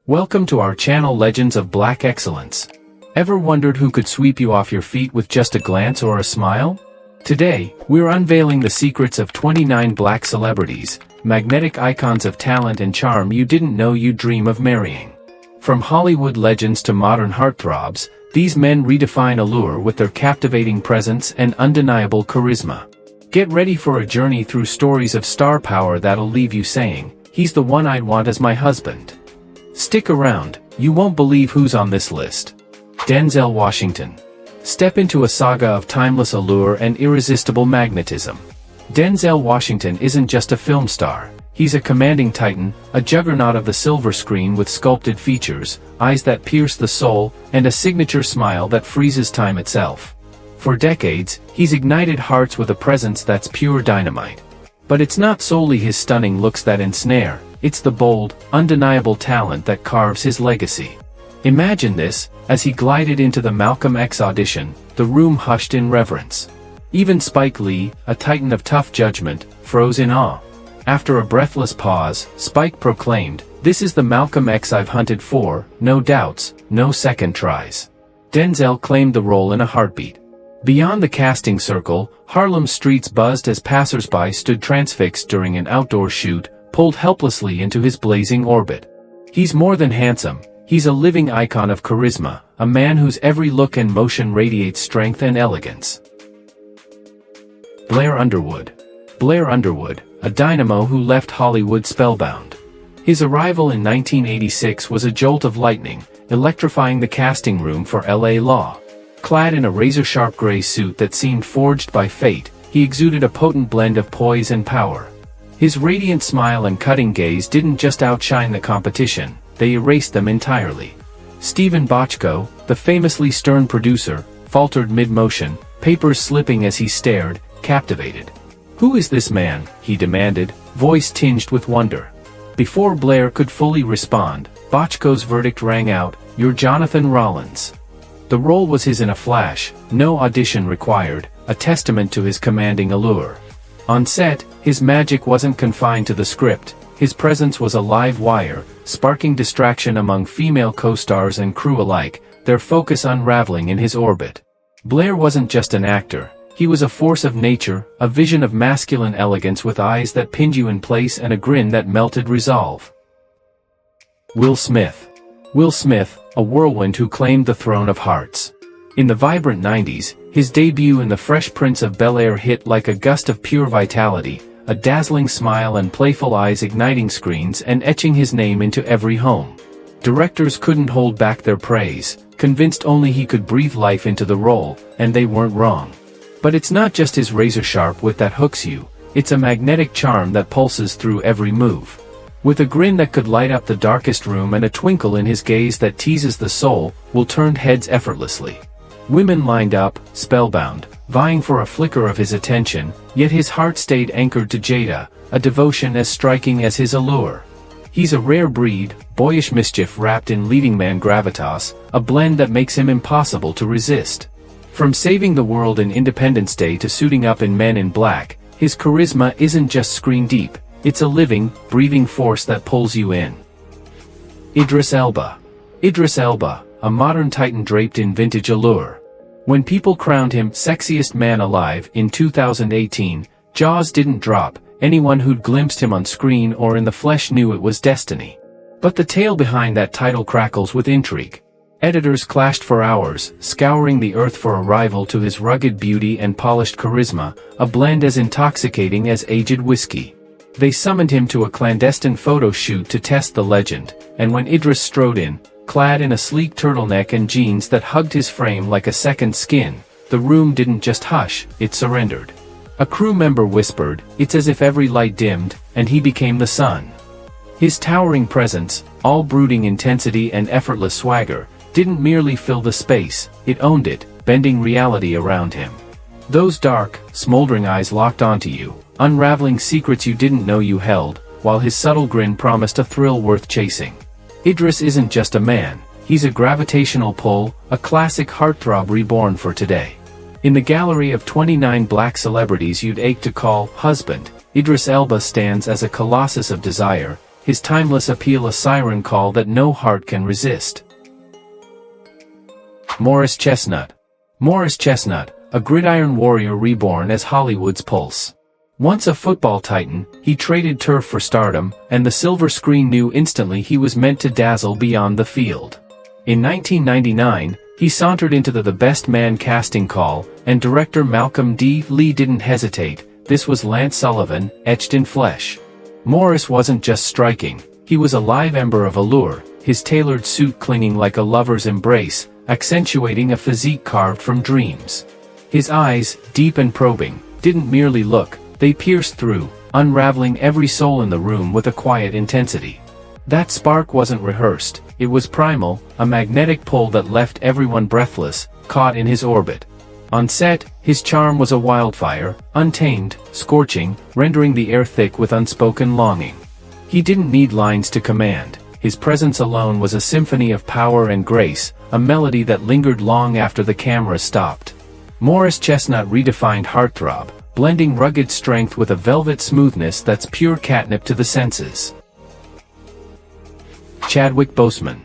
Welcome to our channel Legends of Black Excellence. Ever wondered who could sweep you off your feet with just a glance or a smile? Today, we're unveiling the secrets of 29 black celebrities, magnetic icons of talent and charm you didn't know you'd dream of marrying. From Hollywood legends to modern heartthrobs, these men redefine allure with their captivating presence and undeniable charisma. Get ready for a journey through stories of star power that'll leave you saying, "He's the one I'd want as my husband." Stick around, you won't believe who's on this list. Denzel Washington. Step into a saga of timeless allure and irresistible magnetism. Denzel Washington isn't just a film star, he's a commanding titan, a juggernaut of the silver screen with sculpted features, eyes that pierce the soul, and a signature smile that freezes time itself. For decades, he's ignited hearts with a presence that's pure dynamite. But it's not solely his stunning looks that ensnare, it's the bold, undeniable talent that carves his legacy. Imagine this, as he glided into the Malcolm X audition, the room hushed in reverence. Even Spike Lee, a titan of tough judgment, froze in awe. After a breathless pause, Spike proclaimed, "This is the Malcolm X I've hunted for, no doubts, no second tries." Denzel claimed the role in a heartbeat. Beyond the casting circle, Harlem's streets buzzed as passers-by stood transfixed during an outdoor shoot, pulled helplessly into his blazing orbit. He's more than handsome, he's a living icon of charisma, a man whose every look and motion radiates strength and elegance. Blair Underwood. Blair Underwood, a dynamo who left Hollywood spellbound. His arrival in 1986 was a jolt of lightning, electrifying the casting room for LA Law. Clad in a razor-sharp gray suit that seemed forged by fate, he exuded a potent blend of poise and power. His radiant smile and cutting gaze didn't just outshine the competition, they erased them entirely. Steven Bochco, the famously stern producer, faltered mid-motion, papers slipping as he stared, captivated. "Who is this man?" he demanded, voice tinged with wonder. Before Blair could fully respond, Bochco's verdict rang out, "You're Jonathan Rollins." The role was his in a flash, no audition required, a testament to his commanding allure. On set, his magic wasn't confined to the script, his presence was a live wire, sparking distraction among female co-stars and crew alike, their focus unraveling in his orbit. Blair wasn't just an actor, he was a force of nature, a vision of masculine elegance with eyes that pinned you in place and a grin that melted resolve. Will Smith. Will Smith, a whirlwind who claimed the throne of hearts. In the vibrant 90s, his debut in The Fresh Prince of Bel-Air hit like a gust of pure vitality, a dazzling smile and playful eyes igniting screens and etching his name into every home. Directors couldn't hold back their praise, convinced only he could breathe life into the role, and they weren't wrong. But it's not just his razor-sharp wit that hooks you, it's a magnetic charm that pulses through every move. With a grin that could light up the darkest room and a twinkle in his gaze that teases the soul, Will turned heads effortlessly. Women lined up, spellbound, vying for a flicker of his attention, yet his heart stayed anchored to Jada, a devotion as striking as his allure. He's a rare breed, boyish mischief wrapped in leading man gravitas, a blend that makes him impossible to resist. From saving the world in Independence Day to suiting up in Men in Black, his charisma isn't just screen deep, it's a living, breathing force that pulls you in. Idris Elba. Idris Elba, a modern titan draped in vintage allure. When people crowned him sexiest man alive in 2018, jaws didn't drop, anyone who'd glimpsed him on screen or in the flesh knew it was destiny. But the tale behind that title crackles with intrigue. Editors clashed for hours, scouring the earth for a rival to his rugged beauty and polished charisma, a blend as intoxicating as aged whiskey. They summoned him to a clandestine photo shoot to test the legend, and when Idris strode in, clad in a sleek turtleneck and jeans that hugged his frame like a second skin, the room didn't just hush, it surrendered. A crew member whispered, "It's as if every light dimmed, and he became the sun." His towering presence, all brooding intensity and effortless swagger, didn't merely fill the space, it owned it, bending reality around him. Those dark, smoldering eyes locked onto you, unraveling secrets you didn't know you held, while his subtle grin promised a thrill worth chasing. Idris isn't just a man, he's a gravitational pull, a classic heartthrob reborn for today. In the gallery of 29 black celebrities you'd ache to call husband, Idris Elba stands as a colossus of desire, his timeless appeal a siren call that no heart can resist. Morris Chestnut. Morris Chestnut, a gridiron warrior reborn as Hollywood's pulse. Once a football titan, he traded turf for stardom, and the silver screen knew instantly he was meant to dazzle beyond the field. In 1999, he sauntered into the Best Man casting call, and director Malcolm D. Lee didn't hesitate. This was Lance Sullivan, etched in flesh. Morris wasn't just striking, he was a live ember of allure, his tailored suit clinging like a lover's embrace, accentuating a physique carved from dreams. His eyes, deep and probing, didn't merely look, they pierced through, unraveling every soul in the room with a quiet intensity. That spark wasn't rehearsed, it was primal, a magnetic pull that left everyone breathless, caught in his orbit. On set, his charm was a wildfire, untamed, scorching, rendering the air thick with unspoken longing. He didn't need lines to command, his presence alone was a symphony of power and grace, a melody that lingered long after the camera stopped. Morris Chestnut redefined heartthrob, blending rugged strength with a velvet smoothness that's pure catnip to the senses. Chadwick Boseman.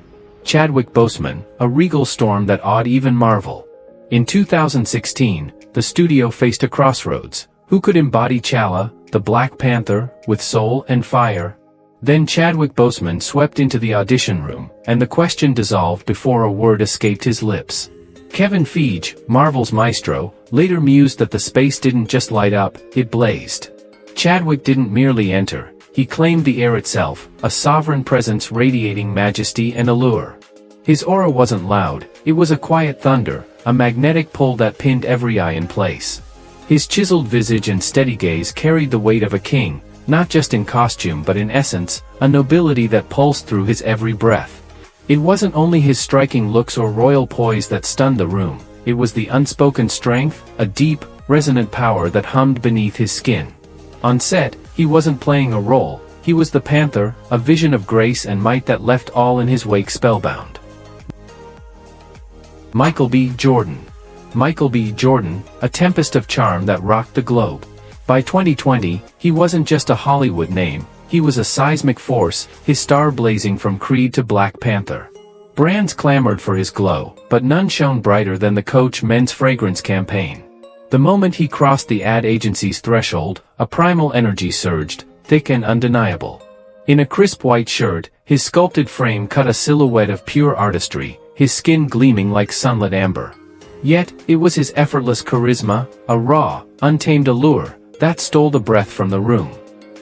Chadwick Boseman, a regal storm that awed even Marvel. In 2016, the studio faced a crossroads. Who could embody T'Challa, the Black Panther, with soul and fire? Then Chadwick Boseman swept into the audition room, and the question dissolved before a word escaped his lips. Kevin Feige, Marvel's maestro, later mused that the space didn't just light up, it blazed. Chadwick didn't merely enter, he claimed the air itself, a sovereign presence radiating majesty and allure. His aura wasn't loud, it was a quiet thunder, a magnetic pull that pinned every eye in place. His chiseled visage and steady gaze carried the weight of a king, not just in costume but in essence, a nobility that pulsed through his every breath. It wasn't only his striking looks or royal poise that stunned the room, it was the unspoken strength, a deep, resonant power that hummed beneath his skin. On set, he wasn't playing a role, he was the Panther, a vision of grace and might that left all in his wake spellbound. Michael B. Jordan. Michael B. Jordan, a tempest of charm that rocked the globe. By 2020, he wasn't just a Hollywood name, he was a seismic force, his star blazing from Creed to Black Panther. Brands clamored for his glow, but none shone brighter than the Coach men's fragrance campaign. The moment he crossed the ad agency's threshold, a primal energy surged, thick and undeniable. In a crisp white shirt, his sculpted frame cut a silhouette of pure artistry, his skin gleaming like sunlit amber. Yet, it was his effortless charisma, a raw, untamed allure, that stole the breath from the room.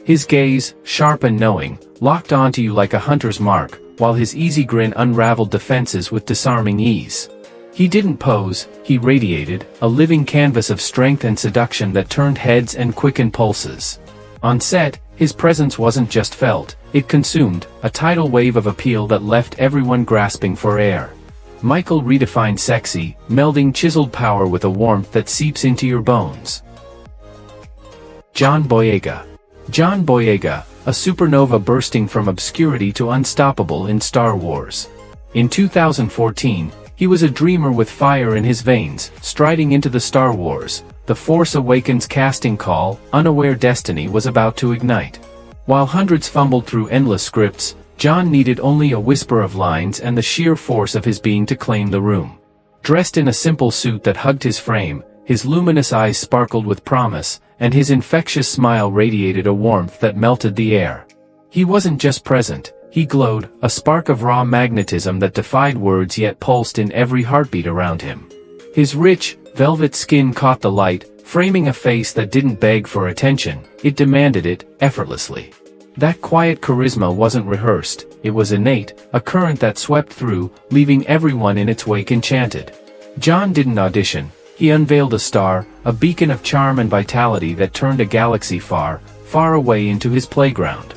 His gaze, sharp and knowing, locked onto you like a hunter's mark, while his easy grin unraveled defenses with disarming ease. He didn't pose, he radiated, a living canvas of strength and seduction that turned heads and quickened pulses. On set, his presence wasn't just felt, it consumed, a tidal wave of appeal that left everyone grasping for air. Michael redefined sexy, melding chiseled power with a warmth that seeps into your bones. John Boyega. John Boyega, a supernova bursting from obscurity to unstoppable in Star Wars. In 2014, he was a dreamer with fire in his veins, striding into the Star Wars, The Force Awakens casting call, unaware destiny was about to ignite. While hundreds fumbled through endless scripts, John needed only a whisper of lines and the sheer force of his being to claim the room. Dressed in a simple suit that hugged his frame, his luminous eyes sparkled with promise, and his infectious smile radiated a warmth that melted the air. He wasn't just present, he glowed, a spark of raw magnetism that defied words yet pulsed in every heartbeat around him. His rich, velvet skin caught the light, framing a face that didn't beg for attention, it demanded it, effortlessly. That quiet charisma wasn't rehearsed, it was innate, a current that swept through, leaving everyone in its wake enchanted. John didn't audition, he unveiled a star, a beacon of charm and vitality that turned a galaxy far, far away into his playground.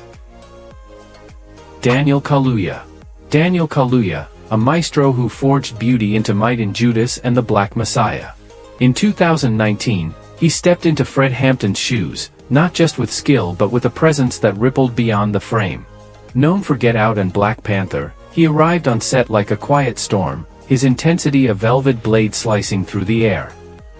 Daniel Kaluuya. Daniel Kaluuya, a maestro who forged beauty into might in Judas and the Black Messiah. In 2019, he stepped into Fred Hampton's shoes, not just with skill but with a presence that rippled beyond the frame. Known for Get Out and Black Panther, he arrived on set like a quiet storm, his intensity a velvet blade slicing through the air.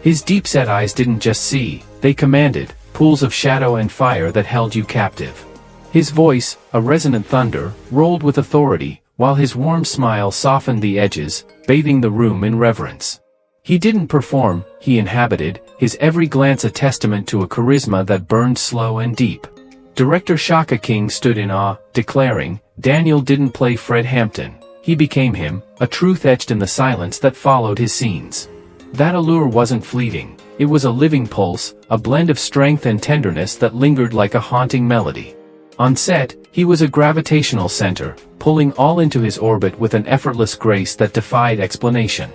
His deep-set eyes didn't just see, they commanded, pools of shadow and fire that held you captive. His voice, a resonant thunder, rolled with authority, while his warm smile softened the edges, bathing the room in reverence. He didn't perform, he inhabited, his every glance a testament to a charisma that burned slow and deep. Director Shaka King stood in awe, declaring, "Daniel didn't play Fred Hampton. He became him, a truth etched in the silence that followed his scenes." That allure wasn't fleeting. It was a living pulse, a blend of strength and tenderness that lingered like a haunting melody. On set, he was a gravitational center, pulling all into his orbit with an effortless grace that defied explanation.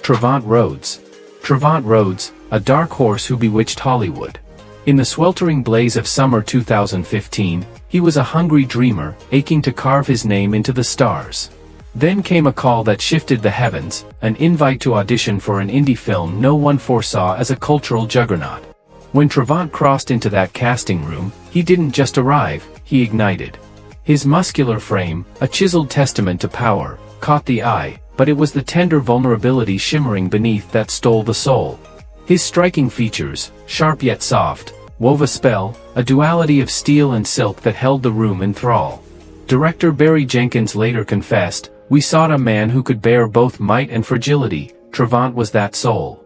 Trevante Rhodes. Trevante Rhodes, a dark horse who bewitched Hollywood. In the sweltering blaze of summer 2015, he was a hungry dreamer, aching to carve his name into the stars. Then came a call that shifted the heavens, an invite to audition for an indie film no one foresaw as a cultural juggernaut. When Trevante crossed into that casting room, he didn't just arrive, he ignited. His muscular frame, a chiseled testament to power, caught the eye, but it was the tender vulnerability shimmering beneath that stole the soul. His striking features, sharp yet soft, wove a spell, a duality of steel and silk that held the room in thrall. Director Barry Jenkins later confessed, "We sought a man who could bear both might and fragility. Trevante was that soul."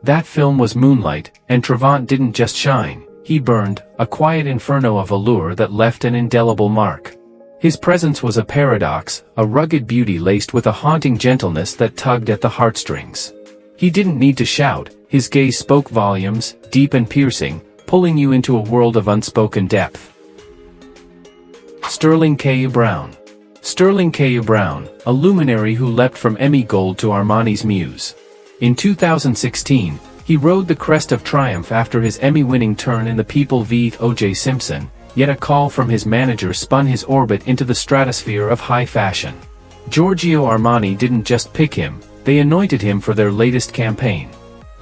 That film was Moonlight, and Trevante didn't just shine, he burned, a quiet inferno of allure that left an indelible mark. His presence was a paradox, a rugged beauty laced with a haunting gentleness that tugged at the heartstrings. He didn't need to shout, his gaze spoke volumes, deep and piercing, pulling you into a world of unspoken depth. Sterling K. Brown. Sterling K. Brown, a luminary who leapt from Emmy Gold to Armani's muse. In 2016, he rode the crest of triumph after his Emmy-winning turn in The People v. O.J. Simpson, yet a call from his manager spun his orbit into the stratosphere of high fashion. Giorgio Armani didn't just pick him, they anointed him for their latest campaign.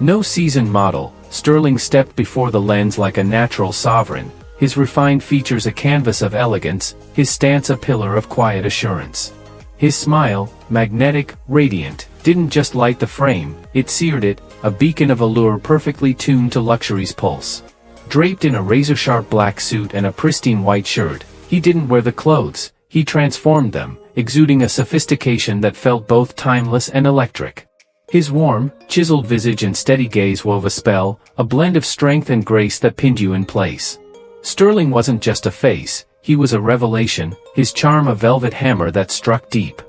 No seasoned model, Sterling stepped before the lens like a natural sovereign, his refined features a canvas of elegance, his stance a pillar of quiet assurance. His smile, magnetic, radiant, didn't just light the frame, it seared it, a beacon of allure perfectly tuned to luxury's pulse. Draped in a razor-sharp black suit and a pristine white shirt, he didn't wear the clothes, he transformed them, exuding a sophistication that felt both timeless and electric. His warm, chiseled visage and steady gaze wove a spell, a blend of strength and grace that pinned you in place. Sterling wasn't just a face, he was a revelation, his charm a velvet hammer that struck deep.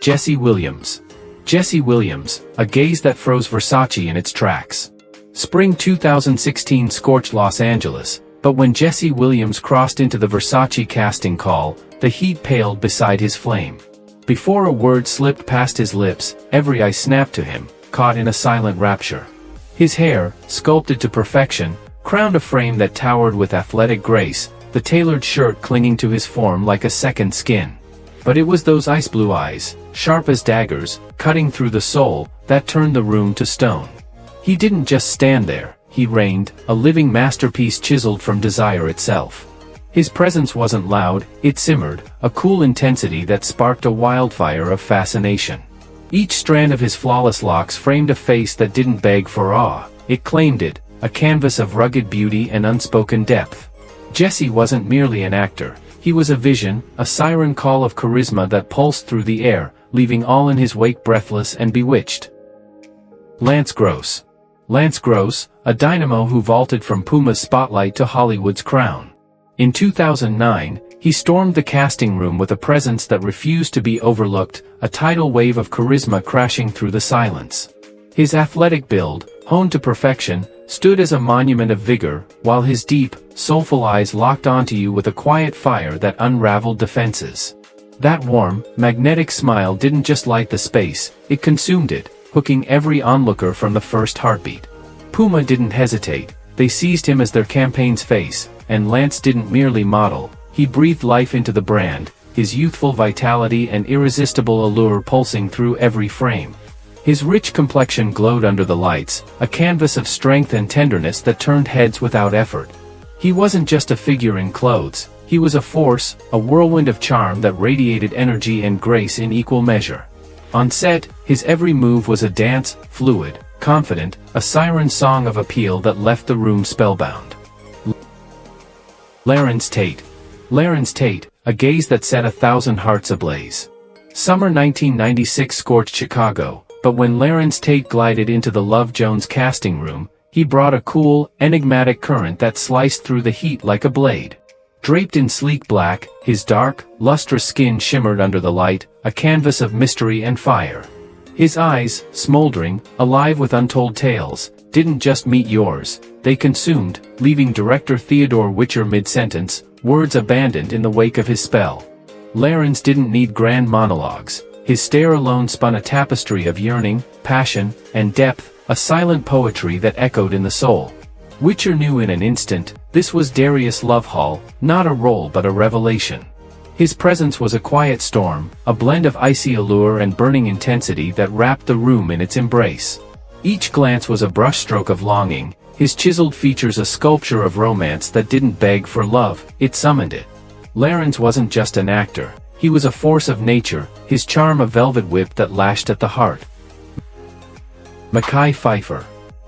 Jesse Williams. Jesse Williams, a gaze that froze Versace in its tracks. Spring 2016 scorched Los Angeles, but when Jesse Williams crossed into the Versace casting call, the heat paled beside his flame. Before a word slipped past his lips, every eye snapped to him, caught in a silent rapture. His hair, sculpted to perfection, crowned a frame that towered with athletic grace, the tailored shirt clinging to his form like a second skin. But it was those ice blue eyes, sharp as daggers, cutting through the soul, that turned the room to stone. He didn't just stand there, he reigned, a living masterpiece chiseled from desire itself. His presence wasn't loud, it simmered, a cool intensity that sparked a wildfire of fascination. Each strand of his flawless locks framed a face that didn't beg for awe, it claimed it, a canvas of rugged beauty and unspoken depth. Jesse wasn't merely an actor, he was a vision, a siren call of charisma that pulsed through the air, leaving all in his wake breathless and bewitched. Lance Gross. Lance Gross, a dynamo who vaulted from Puma's spotlight to Hollywood's crown. In 2009, he stormed the casting room with a presence that refused to be overlooked, a tidal wave of charisma crashing through the silence. His athletic build, honed to perfection, stood as a monument of vigor, while his deep, soulful eyes locked onto you with a quiet fire that unraveled defenses. That warm, magnetic smile didn't just light the space, it consumed it, hooking every onlooker from the first heartbeat. Puma didn't hesitate, they seized him as their campaign's face, and Lance didn't merely model, he breathed life into the brand, his youthful vitality and irresistible allure pulsing through every frame. His rich complexion glowed under the lights, a canvas of strength and tenderness that turned heads without effort. He wasn't just a figure in clothes, he was a force, a whirlwind of charm that radiated energy and grace in equal measure. On set, his every move was a dance, fluid, confident, a siren song of appeal that left the room spellbound. Larenz Tate. Larenz Tate, a gaze that set 1,000 hearts ablaze. Summer 1996 scorched Chicago, but when Larenz Tate glided into the Love Jones casting room, he brought a cool, enigmatic current that sliced through the heat like a blade. Draped in sleek black, his dark, lustrous skin shimmered under the light, a canvas of mystery and fire. His eyes, smoldering, alive with untold tales, didn't just meet yours, they consumed, leaving director Theodore Witcher mid-sentence, words abandoned in the wake of his spell. Larenz didn't need grand monologues. His stare alone spun a tapestry of yearning, passion, and depth, a silent poetry that echoed in the soul. Witcher knew in an instant, this was Darius Lovehall, not a role but a revelation. His presence was a quiet storm, a blend of icy allure and burning intensity that wrapped the room in its embrace. Each glance was a brushstroke of longing, his chiseled features a sculpture of romance that didn't beg for love, it summoned it. Larenz wasn't just an actor, he was a force of nature, his charm a velvet whip that lashed at the heart. Mekhi Phifer.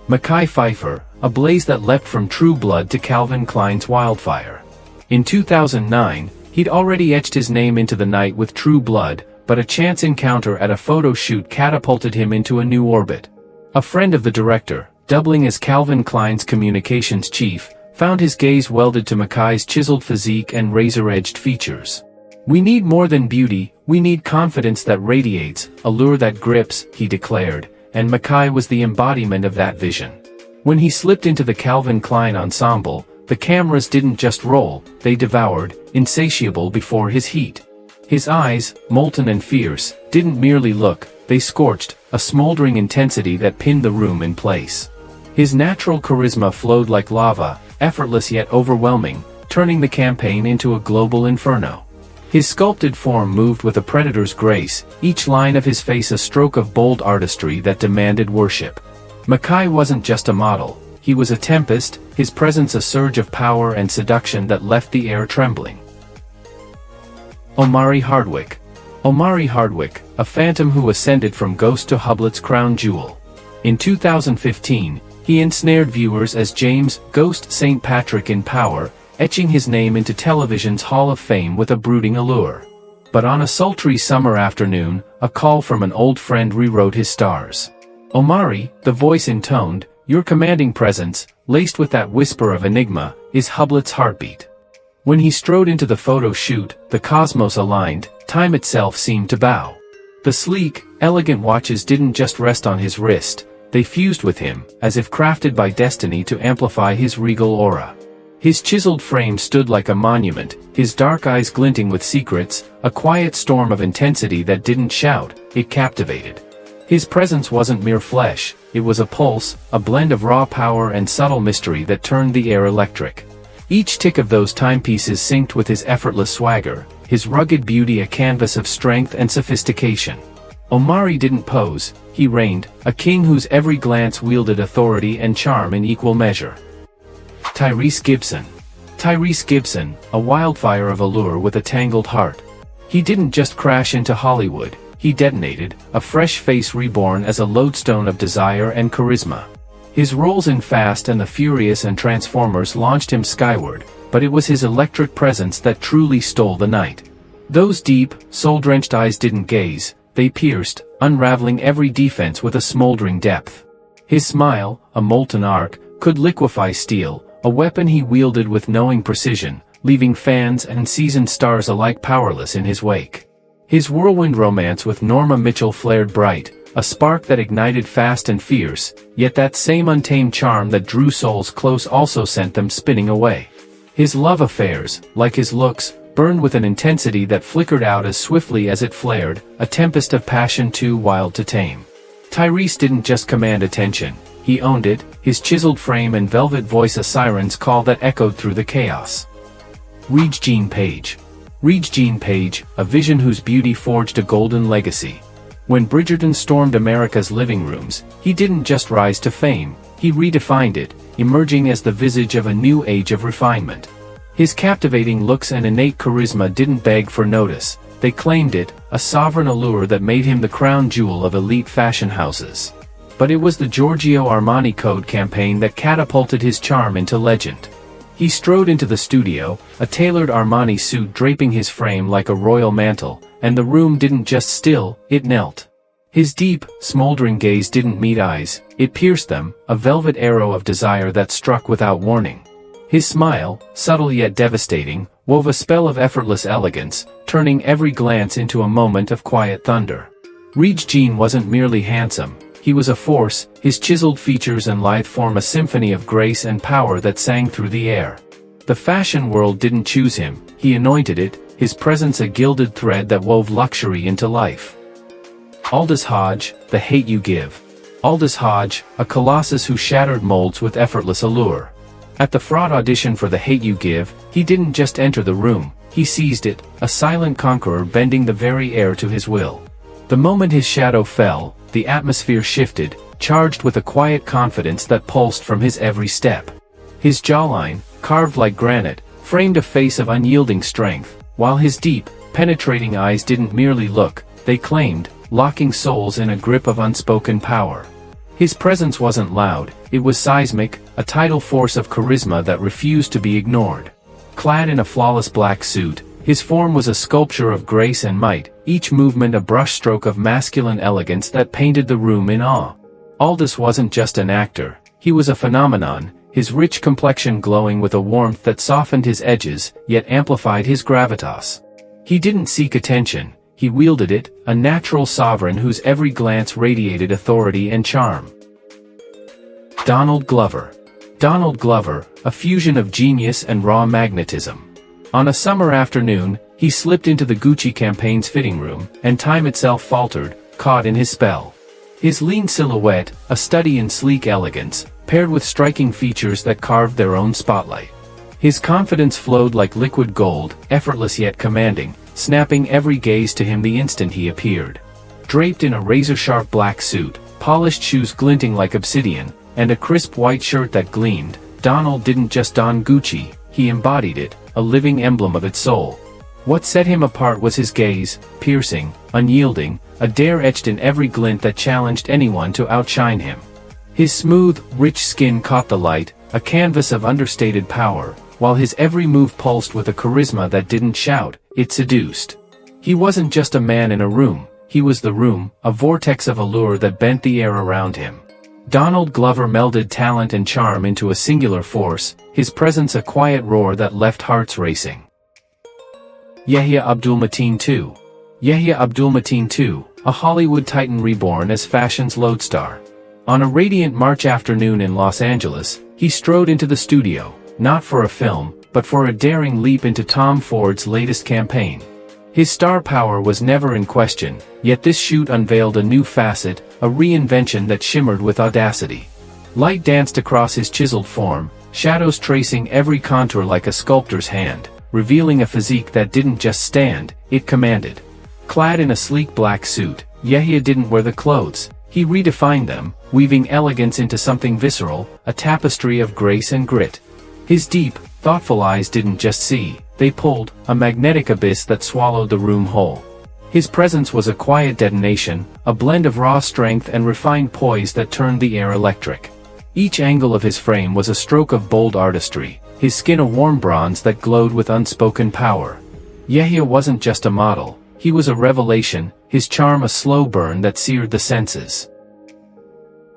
Mekhi Phifer, a blaze that leapt from True Blood to Calvin Klein's Wildfire. In 2009, he'd already etched his name into the night with True Blood, but a chance encounter at a photo shoot catapulted him into a new orbit. A friend of the director, doubling as Calvin Klein's communications chief, found his gaze welded to Mekhi's chiseled physique and razor-edged features. "We need more than beauty, we need confidence that radiates, allure that grips," he declared, and Mekhi was the embodiment of that vision. When he slipped into the Calvin Klein ensemble, the cameras didn't just roll, they devoured, insatiable before his heat. His eyes, molten and fierce, didn't merely look, they scorched, a smoldering intensity that pinned the room in place. His natural charisma flowed like lava, effortless yet overwhelming, turning the campaign into a global inferno. His sculpted form moved with a predator's grace, each line of his face a stroke of bold artistry that demanded worship. Mekhi wasn't just a model, he was a tempest, his presence a surge of power and seduction that left the air trembling. Omari Hardwick. Omari Hardwick, a phantom who ascended from ghost to Hublet's crown jewel. In 2015, he ensnared viewers as James "Ghost" St. Patrick in Power, etching his name into television's Hall of Fame with a brooding allure. But on a sultry summer afternoon, a call from an old friend rewrote his stars. Omari, the voice intoned, your commanding presence, laced with that whisper of enigma, is Hublet's heartbeat. When he strode into the photo shoot, the cosmos aligned, time itself seemed to bow. The sleek, elegant watches didn't just rest on his wrist, they fused with him, as if crafted by destiny to amplify his regal aura. His chiseled frame stood like a monument, his dark eyes glinting with secrets, a quiet storm of intensity that didn't shout, it captivated. His presence wasn't mere flesh, it was a pulse, a blend of raw power and subtle mystery that turned the air electric. Each tick of those timepieces synced with his effortless swagger, his rugged beauty a canvas of strength and sophistication. Omari didn't pose, he reigned, a king whose every glance wielded authority and charm in equal measure. Tyrese Gibson. Tyrese Gibson, a wildfire of allure with a tangled heart. He didn't just crash into Hollywood, he detonated, a fresh face reborn as a lodestone of desire and charisma. His roles in Fast and the Furious and Transformers launched him skyward, but it was his electric presence that truly stole the night. Those deep, soul-drenched eyes didn't gaze, they pierced, unraveling every defense with a smoldering depth. His smile, a molten arc, could liquefy steel, a weapon he wielded with knowing precision, leaving fans and seasoned stars alike powerless in his wake. His whirlwind romance with Norma Mitchell flared bright, a spark that ignited fast and fierce, yet that same untamed charm that drew souls close also sent them spinning away. His love affairs, like his looks, burned with an intensity that flickered out as swiftly as it flared, a tempest of passion too wild to tame. Tyrese didn't just command attention, he owned it, his chiseled frame and velvet voice a siren's call that echoed through the chaos. Regine Page. Regine Page, a vision whose beauty forged a golden legacy. When Bridgerton stormed America's living rooms, he didn't just rise to fame, he redefined it, emerging as the visage of a new age of refinement. His captivating looks and innate charisma didn't beg for notice, they claimed it, a sovereign allure that made him the crown jewel of elite fashion houses. But it was the Giorgio Armani Code campaign that catapulted his charm into legend. He strode into the studio, a tailored Armani suit draping his frame like a royal mantle, and the room didn't just still, it knelt. His deep, smoldering gaze didn't meet eyes, it pierced them, a velvet arrow of desire that struck without warning. His smile, subtle yet devastating, wove a spell of effortless elegance, turning every glance into a moment of quiet thunder. Jean wasn't merely handsome, he was a force, his chiseled features and lithe form a symphony of grace and power that sang through the air. The fashion world didn't choose him, he anointed it, his presence a gilded thread that wove luxury into life. Aldous Hodge, The Hate You Give. Aldous Hodge, a colossus who shattered molds with effortless allure. At the fraud audition for The Hate You Give, he didn't just enter the room, he seized it, a silent conqueror bending the very air to his will. The moment his shadow fell, the atmosphere shifted, charged with a quiet confidence that pulsed from his every step. His jawline, carved like granite, framed a face of unyielding strength, while his deep, penetrating eyes didn't merely look, they claimed, locking souls in a grip of unspoken power. His presence wasn't loud, it was seismic, a tidal force of charisma that refused to be ignored. Clad in a flawless black suit, his form was a sculpture of grace and might, each movement a brushstroke of masculine elegance that painted the room in awe. Aldous wasn't just an actor, he was a phenomenon, his rich complexion glowing with a warmth that softened his edges, yet amplified his gravitas. He didn't seek attention, he wielded it, a natural sovereign whose every glance radiated authority and charm. Donald Glover. Donald Glover, a fusion of genius and raw magnetism. On a summer afternoon, he slipped into the Gucci campaign's fitting room, and time itself faltered, caught in his spell. His lean silhouette, a study in sleek elegance, paired with striking features that carved their own spotlight. His confidence flowed like liquid gold, effortless yet commanding, snapping every gaze to him the instant he appeared. Draped in a razor-sharp black suit, polished shoes glinting like obsidian, and a crisp white shirt that gleamed, Donald didn't just don Gucci, he embodied it, a living emblem of its soul. What set him apart was his gaze, piercing, unyielding, a dare etched in every glint that challenged anyone to outshine him. His smooth, rich skin caught the light, a canvas of understated power, while his every move pulsed with a charisma that didn't shout, it seduced. He wasn't just a man in a room, he was the room, a vortex of allure that bent the air around him. Donald Glover melded talent and charm into a singular force, his presence a quiet roar that left hearts racing. Yahya Abdul-Mateen II. Yahya Abdul-Mateen II, a Hollywood titan reborn as fashion's lodestar. On a radiant March afternoon in Los Angeles, he strode into the studio, not for a film, but for a daring leap into Tom Ford's latest campaign. His star power was never in question, yet this shoot unveiled a new facet, a reinvention that shimmered with audacity. Light danced across his chiseled form, shadows tracing every contour like a sculptor's hand, revealing a physique that didn't just stand, it commanded. Clad in a sleek black suit, Yahya didn't wear the clothes, he redefined them, weaving elegance into something visceral, a tapestry of grace and grit. His deep, thoughtful eyes didn't just see, they pulled, a magnetic abyss that swallowed the room whole. His presence was a quiet detonation, a blend of raw strength and refined poise that turned the air electric. Each angle of his frame was a stroke of bold artistry, his skin a warm bronze that glowed with unspoken power. Yahya wasn't just a model, he was a revelation, his charm a slow burn that seared the senses.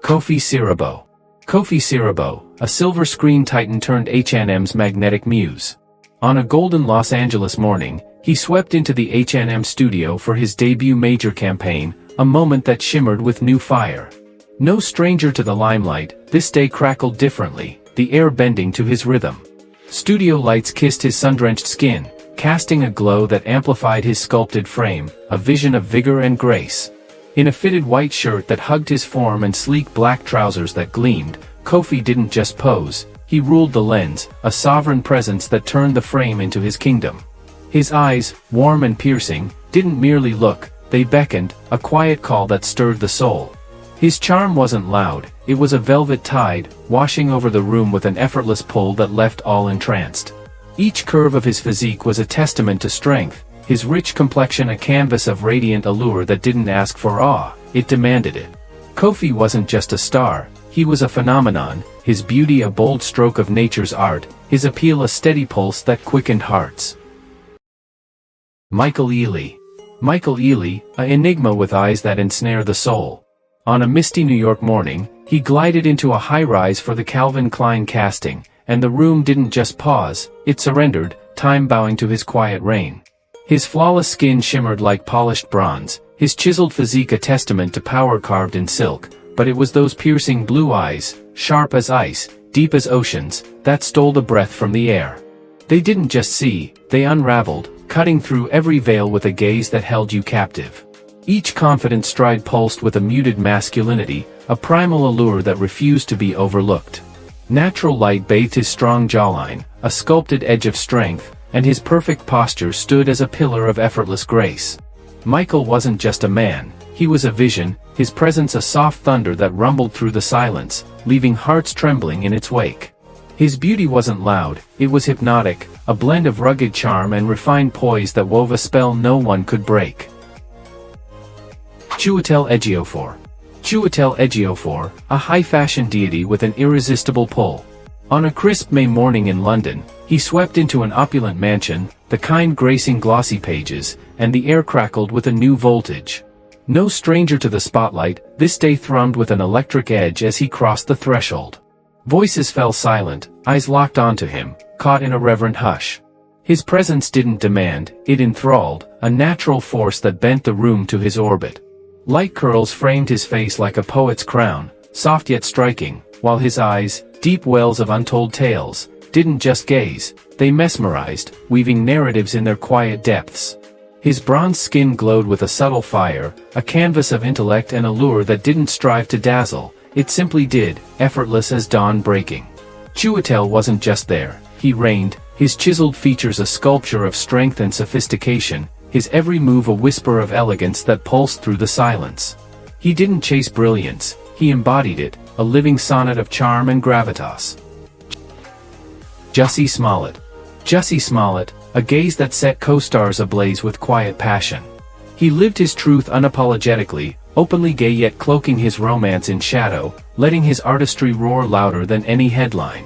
Kofi Siriboe. Kofi Siriboe, a silver screen titan turned H&M's magnetic muse. On a golden Los Angeles morning, he swept into the H&M studio for his debut major campaign, a moment that shimmered with new fire. No stranger to the limelight, this day crackled differently, the air bending to his rhythm. Studio lights kissed his sun-drenched skin, casting a glow that amplified his sculpted frame, a vision of vigor and grace. In a fitted white shirt that hugged his form and sleek black trousers that gleamed, Kofi didn't just pose, he ruled the lens, a sovereign presence that turned the frame into his kingdom. His eyes, warm and piercing, didn't merely look, they beckoned, a quiet call that stirred the soul. His charm wasn't loud, it was a velvet tide, washing over the room with an effortless pull that left all entranced. Each curve of his physique was a testament to strength, his rich complexion a canvas of radiant allure that didn't ask for awe, it demanded it. Kofi wasn't just a star, He was a phenomenon, his beauty a bold stroke of nature's art, his appeal a steady pulse that quickened hearts. Michael Ealy. Michael Ealy, an enigma with eyes that ensnare the soul. On a misty New York morning, he glided into a high-rise for the Calvin Klein casting, and the room didn't just pause, it surrendered, time bowing to his quiet reign. His flawless skin shimmered like polished bronze, his chiseled physique a testament to power carved in silk, but it was those piercing blue eyes, sharp as ice, deep as oceans, that stole the breath from the air. They didn't just see, they unraveled, cutting through every veil with a gaze that held you captive. Each confident stride pulsed with a muted masculinity, a primal allure that refused to be overlooked. Natural light bathed his strong jawline, a sculpted edge of strength, and his perfect posture stood as a pillar of effortless grace. Michael wasn't just a man, he was a vision, his presence a soft thunder that rumbled through the silence, leaving hearts trembling in its wake. His beauty wasn't loud, it was hypnotic, a blend of rugged charm and refined poise that wove a spell no one could break. Chiwetel Ejiofor. Chiwetel Ejiofor, a high-fashion deity with an irresistible pull. On a crisp May morning in London, he swept into an opulent mansion, the kind gracing glossy pages, and the air crackled with a new voltage. No stranger to the spotlight, this day thrummed with an electric edge as he crossed the threshold. Voices fell silent, eyes locked onto him, caught in a reverent hush. His presence didn't demand, it enthralled, a natural force that bent the room to his orbit. Light curls framed his face like a poet's crown, soft yet striking, while his eyes, deep wells of untold tales, didn't just gaze, they mesmerized, weaving narratives in their quiet depths. His bronze skin glowed with a subtle fire, a canvas of intellect and allure that didn't strive to dazzle, it simply did, effortless as dawn breaking. Chiwetel wasn't just there, he reigned, his chiseled features a sculpture of strength and sophistication, his every move a whisper of elegance that pulsed through the silence. He didn't chase brilliance, he embodied it, a living sonnet of charm and gravitas. Jussie Smollett. Jussie Smollett, a gaze that set co-stars ablaze with quiet passion. He lived his truth unapologetically, openly gay yet cloaking his romance in shadow, letting his artistry roar louder than any headline.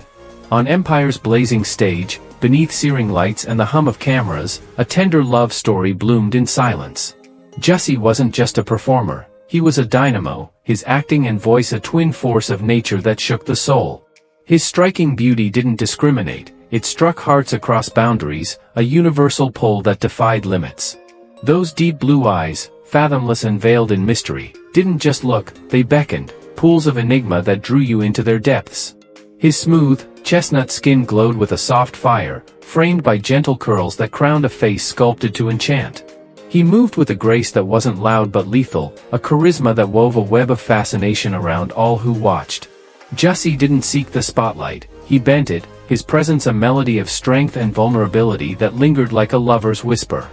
On Empire's blazing stage, beneath searing lights and the hum of cameras, a tender love story bloomed in silence. Jussie wasn't just a performer, he was a dynamo, his acting and voice a twin force of nature that shook the soul. His striking beauty didn't discriminate, it struck hearts across boundaries, a universal pull that defied limits. Those deep blue eyes, fathomless and veiled in mystery, didn't just look, they beckoned, pools of enigma that drew you into their depths. His smooth, chestnut skin glowed with a soft fire, framed by gentle curls that crowned a face sculpted to enchant. He moved with a grace that wasn't loud but lethal, a charisma that wove a web of fascination around all who watched. Jussie didn't seek the spotlight, he bent it, his presence a melody of strength and vulnerability that lingered like a lover's whisper.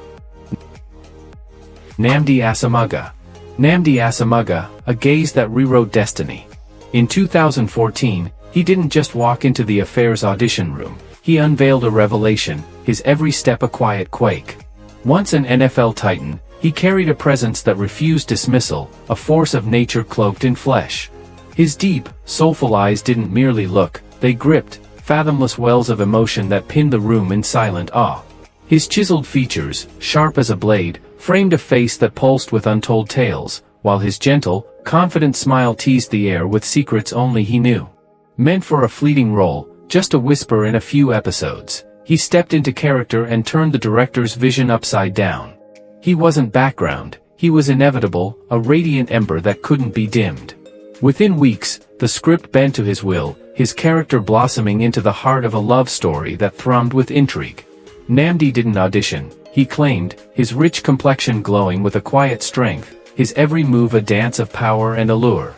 Nnamdi Asomugha. Nnamdi Asomugha, a gaze that rewrote destiny. In 2014, he didn't just walk into the Affair's audition room, he unveiled a revelation, his every step a quiet quake. Once an NFL titan, he carried a presence that refused dismissal, a force of nature cloaked in flesh. His deep, soulful eyes didn't merely look, they gripped, fathomless wells of emotion that pinned the room in silent awe. His chiseled features, sharp as a blade, framed a face that pulsed with untold tales, while his gentle, confident smile teased the air with secrets only he knew. Meant for a fleeting role, just a whisper in a few episodes, he stepped into character and turned the director's vision upside down. He wasn't background, he was inevitable, a radiant ember that couldn't be dimmed. Within weeks, the script bent to his will, his character blossoming into the heart of a love story that thrummed with intrigue. Nnamdi didn't audition, he claimed, his rich complexion glowing with a quiet strength, his every move a dance of power and allure.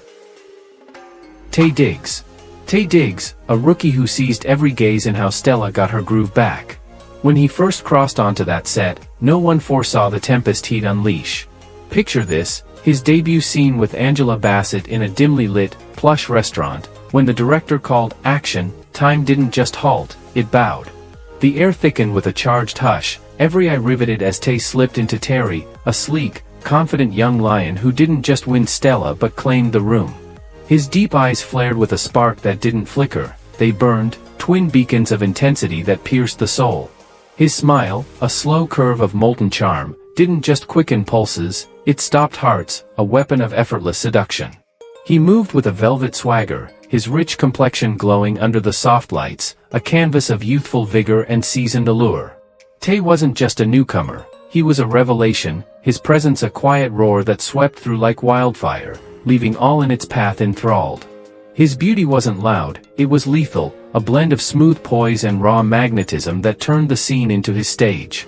Taye Diggs. Taye Diggs, a rookie who seized every gaze in How Stella Got Her Groove Back. When he first crossed onto that set, no one foresaw the tempest he'd unleash. Picture this, his debut scene with Angela Bassett in a dimly lit, plush restaurant. When the director called action, time didn't just halt, it bowed. The air thickened with a charged hush, every eye riveted as Taye slipped into Terry, a sleek, confident young lion who didn't just win Stella but claimed the room. His deep eyes flared with a spark that didn't flicker, they burned, twin beacons of intensity that pierced the soul. His smile, a slow curve of molten charm, didn't just quicken pulses, it stopped hearts, a weapon of effortless seduction. He moved with a velvet swagger, his rich complexion glowing under the soft lights, a canvas of youthful vigor and seasoned allure. Tae wasn't just a newcomer, he was a revelation, his presence a quiet roar that swept through like wildfire, leaving all in its path enthralled. His beauty wasn't loud, it was lethal, a blend of smooth poise and raw magnetism that turned the scene into his stage.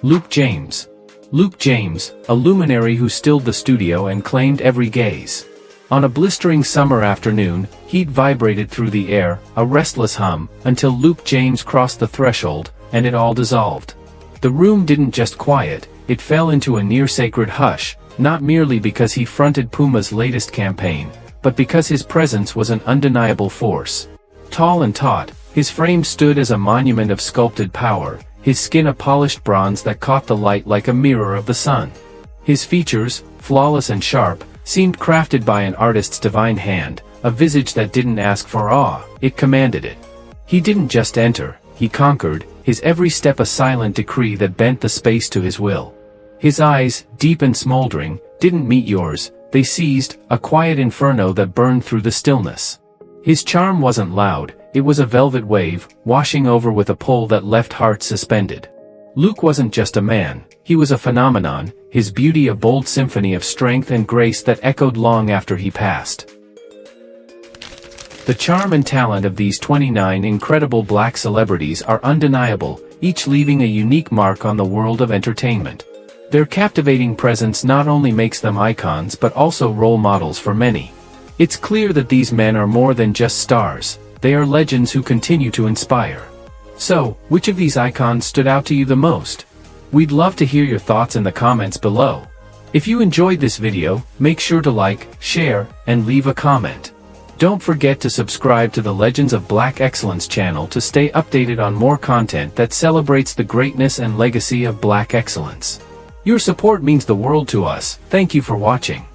Luke James. Luke James, a luminary who stilled the studio and claimed every gaze. On a blistering summer afternoon, heat vibrated through the air, a restless hum, until Luke James crossed the threshold, and it all dissolved. The room didn't just quiet, it fell into a near-sacred hush, not merely because he fronted Puma's latest campaign, but because his presence was an undeniable force. Tall and taut, his frame stood as a monument of sculpted power, his skin a polished bronze that caught the light like a mirror of the sun. His features, flawless and sharp, seemed crafted by an artist's divine hand, a visage that didn't ask for awe, it commanded it. He didn't just enter, he conquered, his every step a silent decree that bent the space to his will. His eyes, deep and smoldering, didn't meet yours, they seized, a quiet inferno that burned through the stillness. His charm wasn't loud, it was a velvet wave, washing over with a pull that left hearts suspended. Luke wasn't just a man, he was a phenomenon, his beauty a bold symphony of strength and grace that echoed long after he passed. The charm and talent of these 29 incredible black celebrities are undeniable, each leaving a unique mark on the world of entertainment. Their captivating presence not only makes them icons but also role models for many. It's clear that these men are more than just stars, they are legends who continue to inspire. So, which of these icons stood out to you the most? We'd love to hear your thoughts in the comments below. If you enjoyed this video, make sure to like, share, and leave a comment. Don't forget to subscribe to the Legends of Black Excellence channel to stay updated on more content that celebrates the greatness and legacy of Black excellence. Your support means the world to us, thank you for watching.